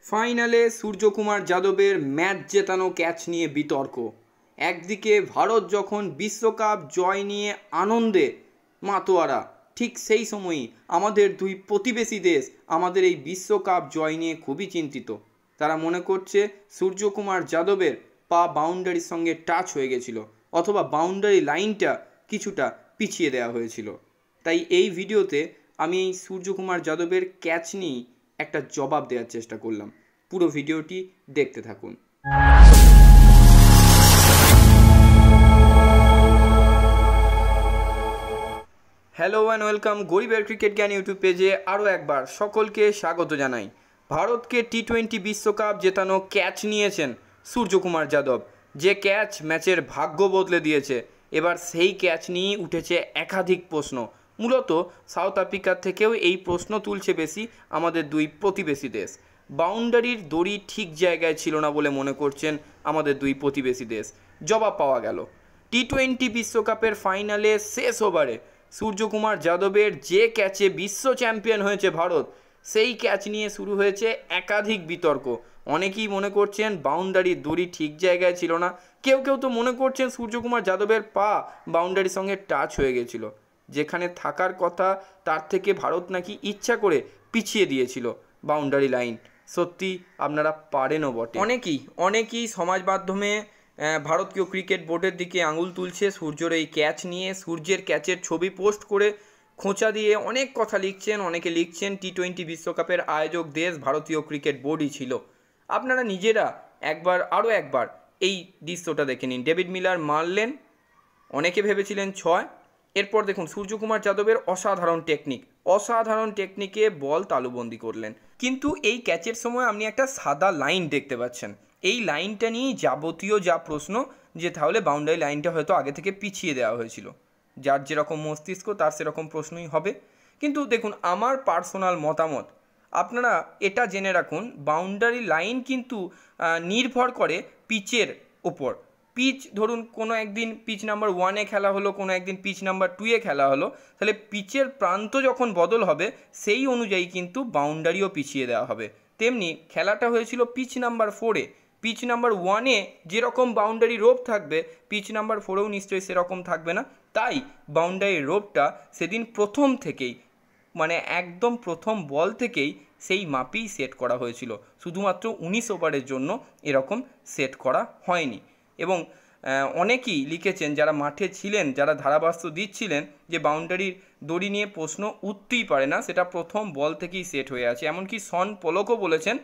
ফাইনালে সূর্যকুমার যাদবের match জেতানো catch নিয়ে বিতর্ক। একদিকে ভারত যখন বিশ্বকাপ জয় নিয়ে আনন্দে মাতোয়ারা, ঠিক সেই সময়ই আমাদের দুই প্রতিবেশী দেশ আমাদের এই বিশ্বকাপ জয় নিয়ে খুবই চিন্তিত। তারা মনে করছে সূর্যকুমার যাদবের পা বাউন্ডারির সঙ্গে টাচ হয়ে গেছিল, অথবা বাউন্ডারি লাইনটা কিছুটা পিছিয়ে দেওয়া হয়েছিল। তাই এই ভিডিওতে আমি এই সূর্যকুমার যাদবের ক্যাচ নিয়েই একটা জবাব দেওয়ার চেষ্টা করলাম। পুরো ভিডিওটি দেখতে থাকুন। হ্যালো অ্যান্ড ওয়েলকাম গরিবের ক্রিকেট জ্ঞান ইউটিউব পেজে আরও একবার সকলকে স্বাগত জানাই। ভারতকে টি-20 বিশ্বকাপ জেতানো ক্যাচ নিয়েছেন সূর্যকুমার যাদব, যে ক্যাচ ম্যাচের ভাগ্য বদলে দিয়েছে। এবার সেই ক্যাচ নিয়ে উঠেছে একাধিক প্রশ্ন। মূলত সাউথ আফ্রিকার থেকেও এই প্রশ্ন তুলছে বেশি আমাদের দুই প্রতিবেশী দেশ। বাউন্ডারির দড়ি ঠিক জায়গায় ছিল না বলে মনে করছেন আমাদের দুই প্রতিবেশী দেশ। জবাব পাওয়া গেল টি-20 বিশ্বকাপের ফাইনালে শেষ ওভারে সূর্যকুমার যাদবের যে ক্যাচে বিশ্ব চ্যাম্পিয়ন হয়েছে ভারত, সেই ক্যাচ নিয়ে শুরু হয়েছে একাধিক বিতর্ক। অনেকেই মনে করছেন বাউন্ডারির দড়ি ঠিক জায়গায় ছিল না, কেউ কেউ তো মনে করছেন সূর্যকুমার যাদবের পা বাউন্ডারির সঙ্গে টাচ হয়ে গেছিল, যেখানে থাকার কথা তার থেকে ভারত নাকি ইচ্ছা করে পিছিয়ে দিয়েছিল বাউন্ডারি লাইন। সত্যি আপনারা পারেনও বটে। অনেকেই সমাজ মাধ্যমে ভারতীয় ক্রিকেট বোর্ডের দিকে আঙুল তুলছে সূর্যর এই ক্যাচ নিয়ে। সূর্যের ক্যাচের ছবি পোস্ট করে খোঁচা দিয়ে অনেক কথা লিখছেন। অনেকে লিখছেন টি-20 বিশ্বকাপের আয়োজক দেশ ভারতীয় ক্রিকেট বোর্ডই ছিল। আপনারা নিজেরা আরও একবার এই দৃশ্যটা দেখে নিন। ডেভিড মিলার মারলেন, অনেকে ভেবেছিলেন 6। এরপর দেখুন সূর্যকুমার যাদবের অসাধারণ টেকনিকে বল তালুবন্দি করলেন। কিন্তু এই ক্যাচের সময় আপনি একটা সাদা লাইন দেখতে পাচ্ছেন। এই লাইনটা নিয়েই যাবতীয় যা প্রশ্ন, যে তাহলে বাউন্ডারি লাইনটা হয়তো আগে থেকে পিছিয়ে দেওয়া হয়েছিল। যার যেরকম মস্তিষ্ক তার সেরকম প্রশ্নই হবে। কিন্তু দেখুন, আমার পার্সোনাল মতামত, আপনারা এটা জেনে রাখুন, বাউন্ডারি লাইন কিন্তু নির্ভর করে পিচের ওপর। পিচ ধরুন কোনো একদিন পিচ নাম্বার 1-এ খেলা হলো, কোনো একদিন পিচ নাম্বার 2-এ খেলা হলো, তাহলে পিচের প্রান্ত যখন বদল হবে সেই অনুযায়ী কিন্তু বাউন্ডারিও পিছিয়ে দেওয়া হবে। তেমনি খেলাটা হয়েছিল পিচ নাম্বার 4-এ। পিচ নাম্বার 1-এ যেরকম বাউন্ডারি রোপ থাকবে, পিচ নাম্বার 4-এও নিশ্চয়ই সেরকম থাকবে না। তাই বাউন্ডারি রোপটা সেদিন প্রথম থেকেই, মানে একদম প্রথম বল থেকেই সেই মাপেই সেট করা হয়েছিল। শুধুমাত্র 19 ওভারের জন্য এরকম সেট করা হয়নি। এবং অনেকেই লিখেছেন, যারা মাঠে ছিলেন, যারা ধারাভাষ্য দিচ্ছিলেন, যে বাউন্ডারির দড়ি নিয়ে প্রশ্ন উঠতেই পারে না, সেটা প্রথম বল থেকেই সেট হয়ে আছে। এমনকি শন পোলকও বলেছেন,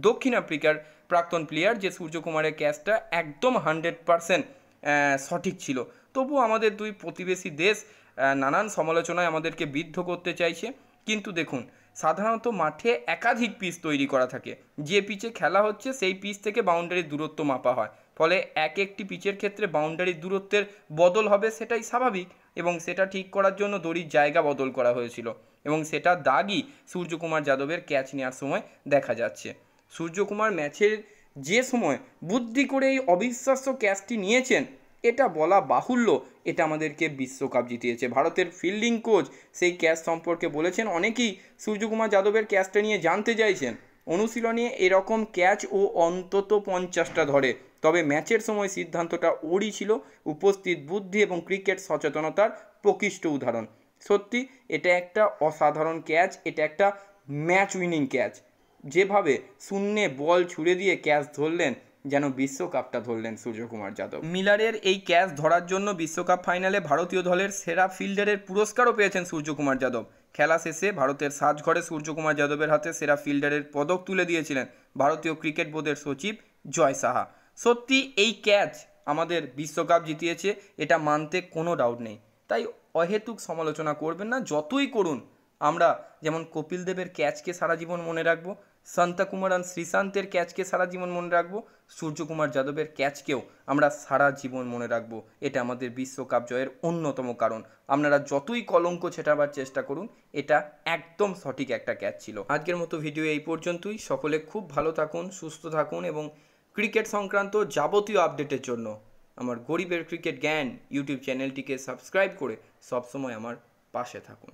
দক্ষিণ আফ্রিকার প্রাক্তন প্লেয়ার, যে সূর্যকুমারের ক্যাচটা একদম 100% সঠিক ছিল। তবুও আমাদের দুই প্রতিবেশী দেশ নানান সমালোচনায় আমাদেরকে বিদ্ধ করতে চাইছে। কিন্তু দেখুন, সাধারণত মাঠে একাধিক পিচ তৈরি করা থাকে। যে পিচে খেলা হচ্ছে সেই পিচ থেকে বাউন্ডারির দূরত্ব মাপা হয়। ফলে একটি পিচের ক্ষেত্রে বাউন্ডারির দূরত্বের বদল হবে, সেটাই স্বাভাবিক। এবং সেটা ঠিক করার জন্য দড়ির জায়গা বদল করা হয়েছিল, এবং সেটা দাগই সূর্যকুমার যাদবের ক্যাচ নেওয়ার সময় দেখা যাচ্ছে। সূর্যকুমার ম্যাচের যে সময় বুদ্ধি করে এই অবিশ্বাস্য ক্যাচটি নিয়েছেন, এটা বলা বাহুল্য, এটা আমাদেরকে বিশ্বকাপ জিতিয়েছে। ভারতের ফিল্ডিং কোচ সেই ক্যাচ সম্পর্কে বলেছেন। অনেকেই সূর্যকুমার যাদবের ক্যাচটা নিয়ে জানতে চাইছেন। অনুশীলনে এরকম ক্যাচ ও অন্তত 50টা ধরে, তবে ম্যাচের সময় সিদ্ধান্তটা ওরই ছিল। উপস্থিত বুদ্ধি এবং ক্রিকেট সচেতনতার প্রকৃষ্ট উদাহরণ। সত্যি এটা একটা অসাধারণ ক্যাচ, এটা একটা ম্যাচ উইনিং ক্যাচ। যেভাবে শূন্যে বল ছুড়ে দিয়ে ক্যাচ ধরলেন, যেন বিশ্বকাপটা ধরলেন সূর্যকুমার যাদব। মিলারের এই ক্যাচ ধরার জন্য বিশ্বকাপ ফাইনালে ভারতীয় দলের সেরা ফিল্ডারের পুরস্কারও পেয়েছেন সূর্যকুমার যাদব। খেলা শেষে ভারতের সাজঘরে সূর্যকুমার যাদবের হাতে সেরা ফিল্ডারের পদক তুলে দিয়েছিলেন ভারতীয় ক্রিকেট বোর্ডের সচিব জয় সাহা। সত্যি এই ক্যাচ আমাদের বিশ্বকাপ জিতিয়েছে, এটা মানতে কোনো ডাউট নেই। তাই অহেতুক সমালোচনা করবেন না, যতই করুন। আমরা যেমন কপিল দেবের ক্যাচকে সারা জীবন মনে রাখবো, শান্তকুমারন শ্রীশান্তের ক্যাচকে সারা জীবন মনে রাখবো, সূর্যকুমার যাদবের ক্যাচকেও আমরা সারা জীবন মনে রাখবো। এটা আমাদের বিশ্বকাপ জয়ের অন্যতম কারণ। আপনারা যতই কলঙ্ক ছেটাবার চেষ্টা করুন, এটা একদম সঠিক একটা ক্যাচ ছিল। আজকের মতো ভিডিও এই পর্যন্তই। সকলে খুব ভালো থাকুন, সুস্থ থাকুন, এবং ক্রিকেট সংক্রান্ত যাবতীয় আপডেটের জন্য আমার গরিবের ক্রিকেট জ্ঞান ইউটিউব চ্যানেলটিকে সাবস্ক্রাইব করে সবসময় আমার পাশে থাকুন।